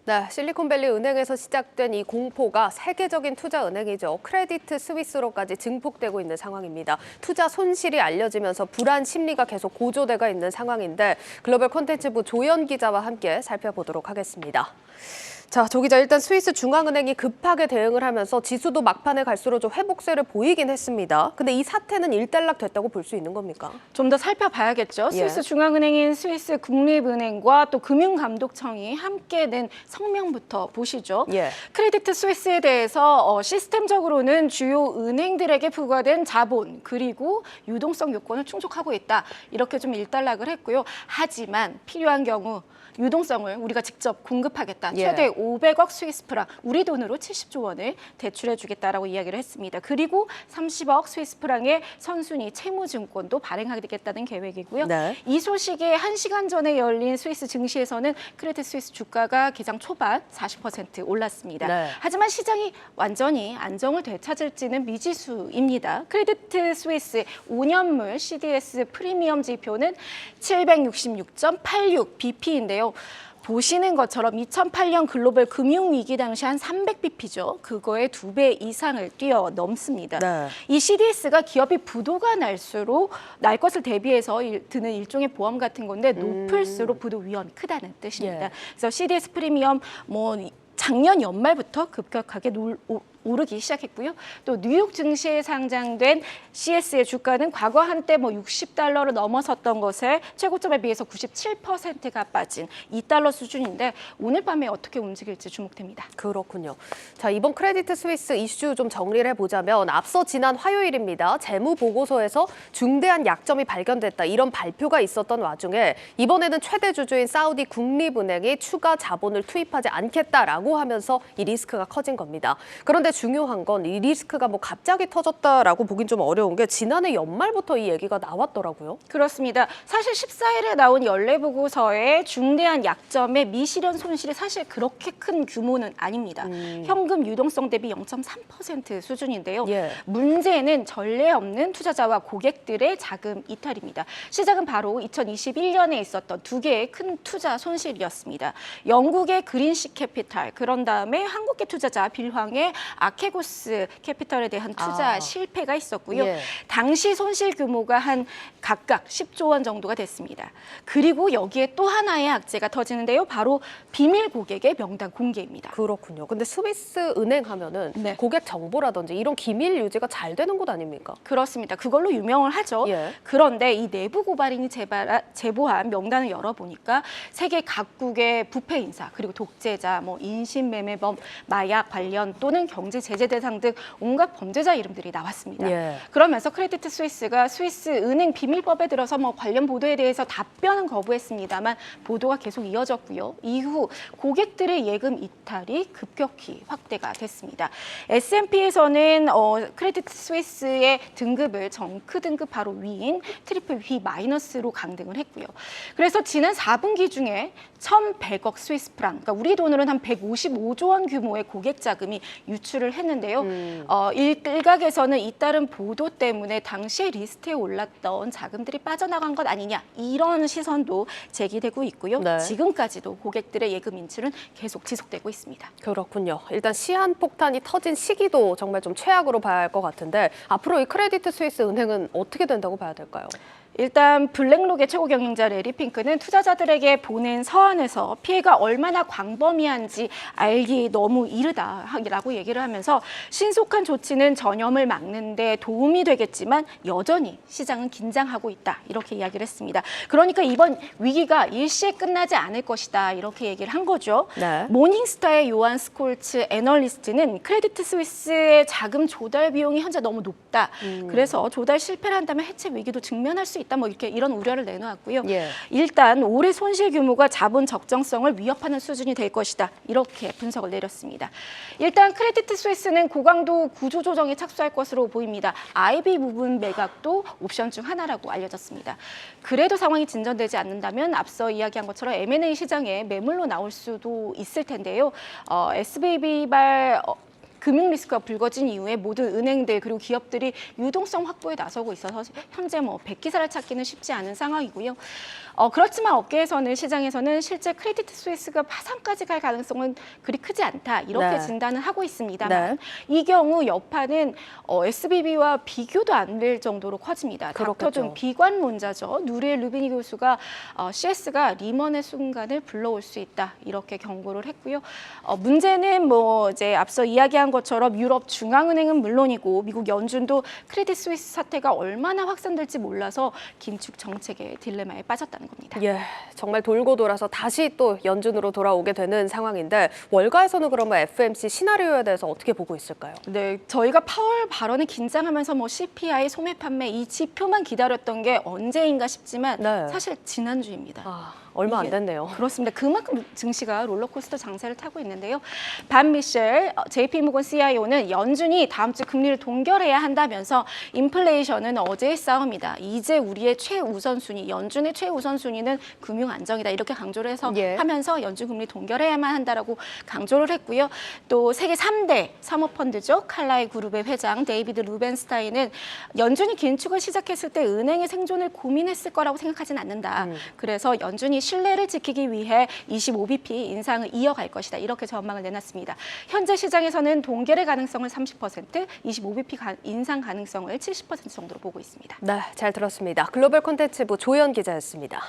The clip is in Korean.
네, 실리콘밸리 은행에서 시작된 이 공포가 세계적인 투자 은행이죠. 크레디트 스위스로까지 증폭되고 있는 상황입니다. 투자 손실이 알려지면서 불안 심리가 계속 고조되고 있는 상황인데 글로벌 콘텐츠부 조연 기자와 함께 살펴보도록 하겠습니다. 자, 조 기자, 일단 스위스 중앙은행이 급하게 대응을 하면서 지수도 막판에 갈수록 좀 회복세를 보이긴 했습니다. 근데 이 사태는 일단락됐다고 볼 수 있는 겁니까? 좀 더 살펴봐야겠죠. 스위스 중앙은행인 스위스 국립은행과 또 금융감독청이 함께 낸 성명부터 보시죠. 크레디트 스위스에 대해서 시스템적으로는 주요 은행들에게 부과된 자본 그리고 유동성 요건을 충족하고 있다. 이렇게 좀 일단락을 했고요. 하지만 필요한 경우 유동성을 우리가 직접 공급하겠다. 최대 500억 스위스 프랑, 우리 돈으로 70조 원을 대출해주겠다라고 이야기를 했습니다. 그리고 30억 스위스 프랑의 선순위 채무증권도 발행하겠다는 계획이고요. 이 소식이 1시간 전에 열린 스위스 증시에서는 크레디트 스위스 주가가 개장 초반 40% 올랐습니다. 하지만 시장이 완전히 안정을 되찾을지는 미지수입니다. 크레디트 스위스 5년물 CDS 프리미엄 지표는 766.86 bp인데요. 보시는 것처럼 2008년 글로벌 금융위기 당시 한 300bp죠. 그거의 2배 이상을 뛰어넘습니다. 이 CDS가 기업이 부도가 날 것을 대비해서 드는 일종의 보험 같은 건데 높을수록 부도 위험이 크다는 뜻입니다. 그래서 CDS 프리미엄 작년 연말부터 급격하게 오르기 시작했고요. 또 뉴욕 증시에 상장된 CS의 주가는 과거 한때 $60를 넘어섰던 것에 최고점에 비해서 97%가 빠진 $2 수준인데 오늘 밤에 어떻게 움직일지 주목됩니다. 그렇군요. 자, 이번 크레디트 스위스 이슈 좀 정리를 해보자면 앞서 지난 화요일입니다. 재무 보고서에서 중대한 약점이 발견됐다. 이런 발표가 있었던 와중에 이번에는 최대 주주인 사우디 국립은행이 추가 자본을 투입하지 않겠다라고 하면서 이 리스크가 커진 겁니다. 그런데 중요한 건 이 리스크가 갑자기 터졌다라고 보긴 좀 어려운 게 지난해 연말부터 이 얘기가 나왔더라고요. 그렇습니다. 사실 14일에 나온 연례 보고서에 중대한 약점의 미실현 손실이 사실 그렇게 큰 규모는 아닙니다. 현금 유동성 대비 0.3% 수준인데요. 문제는 전례 없는 투자자와 고객들의 자금 이탈입니다. 시작은 바로 2021년에 있었던 두 개의 큰 투자 손실이었습니다. 영국의 그린시 캐피탈, 그런 다음에 한국계 투자자 빌황의 아케고스 캐피털에 대한 투자 실패가 있었고요. 당시 손실 규모가 각각 10조 원 정도가 됐습니다. 그리고 여기에 또 하나의 악재가 터지는데요. 바로 비밀 고객의 명단 공개입니다. 그렇군요. 근데 스위스 은행 하면은 고객 정보라든지 이런 기밀 유지가 잘 되는 곳 아닙니까? 그렇습니다. 그걸로 유명을 하죠. 그런데 이 내부 고발인이 제보한 명단을 열어보니까 세계 각국의 부패 인사, 그리고 독재자, 인신매매범, 마약 관련 또는 경제 제재 대상 등 온갖 범죄자 이름들이 나왔습니다. 그러면서 크레디트 스위스가 스위스 은행 비밀법에 들어서 관련 보도에 대해서 답변은 거부했습니다만 보도가 계속 이어졌고요. 이후 고객들의 예금 이탈이 급격히 확대가 됐습니다. S&P에서는 크레디트 스위스의 등급을 정크 등급 바로 위인 트리플 B 마이너스로 강등을 했고요. 그래서 지난 4분기 중에 1,100억 스위스 프랑, 그러니까 우리 돈으로는 한 155조 원 규모의 고객 자금이 유출을 했는데요. 일각에서는 잇따른 보도 때문에 당시에 리스트에 올랐던 자금들이 빠져나간 것 아니냐, 이런 시선도 제기되고 있고요. 지금까지도 고객들의 예금 인출은 계속 지속되고 있습니다. 그렇군요. 일단 시한폭탄이 터진 시기도 정말 좀 최악으로 봐야 할 것 같은데 앞으로 이 크레디트 스위스 은행은 어떻게 된다고 봐야 될까요? 일단 블랙록의 최고 경영자 레리 핑크는 투자자들에게 보낸 서한에서 피해가 얼마나 광범위한지 알기 너무 이르다라고 얘기를 하면서 신속한 조치는 전염을 막는 데 도움이 되겠지만 여전히 시장은 긴장하고 있다, 이렇게 이야기를 했습니다. 그러니까 이번 위기가 일시에 끝나지 않을 것이다, 이렇게 얘기를 한 거죠. 모닝스타의 요한 스콜츠 애널리스트는 크레디트 스위스의 자금 조달 비용이 현재 너무 높다. 그래서 조달 실패를 한다면 해체 위기도 직면할 수 있다, 이런 우려를 내놓았고요. 일단 올해 손실 규모가 자본 적정성을 위협하는 수준이 될 것이다, 이렇게 분석을 내렸습니다. 일단 크레디트 스위스는 고강도 구조조정에 착수할 것으로 보입니다. IB 부분 매각도 옵션 중 하나라고 알려졌습니다. 그래도 상황이 진전되지 않는다면 앞서 이야기한 것처럼 M&A 시장에 매물로 나올 수도 있을 텐데요. SBB발 금융 리스크가 불거진 이후에 모든 은행들 그리고 기업들이 유동성 확보에 나서고 있어서 현재 뭐 100기사를 찾기는 쉽지 않은 상황이고요. 그렇지만 업계에서는 시장에서는 실제 크레디트 스위스가 파산까지 갈 가능성은 그리 크지 않다 이렇게 네. 진단을 하고 있습니다만 이 경우 여파는 SBB와 비교도 안 될 정도로 커집니다. 그렇겠죠. 닥터준 비관론자죠. 누리엘 루비니 교수가 CS가 리먼의 순간을 불러올 수 있다 이렇게 경고를 했고요. 문제는 뭐 이제 앞서 이야기한 것처럼 유럽 중앙은행은 물론이고 미국 연준도 크레딧 스위스 사태가 얼마나 확산될지 몰라서 긴축 정책의 딜레마에 빠졌다는 겁니다. 예, 정말 돌고 돌아서 다시 또 연준으로 돌아오게 되는 상황인데 월가에서는 그러면 FMC 시나리오에 대해서 어떻게 보고 있을까요? 네, 저희가 파월 발언에 긴장하면서 뭐 CPI, 소매 판매 이 지표만 기다렸던 게 언제인가 싶지만 네. 사실 지난주입니다. 얼마 안 이게 됐네요. 그렇습니다. 그만큼 증시가 롤러코스터 장세를 타고 있는데요. 반 미셸 JP모건 CIO는 연준이 다음 주 금리를 동결해야 한다면서 인플레이션은 어제의 싸움이다. 이제 우리의 최우선순위, 연준의 최우선순위는 금융 안정이다. 이렇게 강조를 해서 하면서 연준 금리 동결해야만 한다라고 강조를 했고요. 또 세계 3대 사모펀드죠. 칼라이 그룹의 회장 데이비드 루벤스타인은 연준이 긴축을 시작했을 때 은행의 생존을 고민했을 거라고 생각하진 않는다. 그래서 연준이 신뢰를 지키기 위해 25bp 인상을 이어갈 것이다. 이렇게 전망을 내놨습니다. 현재 시장에서는 동결의 가능성을 30%, 25bp 인상 가능성을 70% 정도로 보고 있습니다. 네, 잘 들었습니다. 글로벌 콘텐츠부 조연 기자였습니다.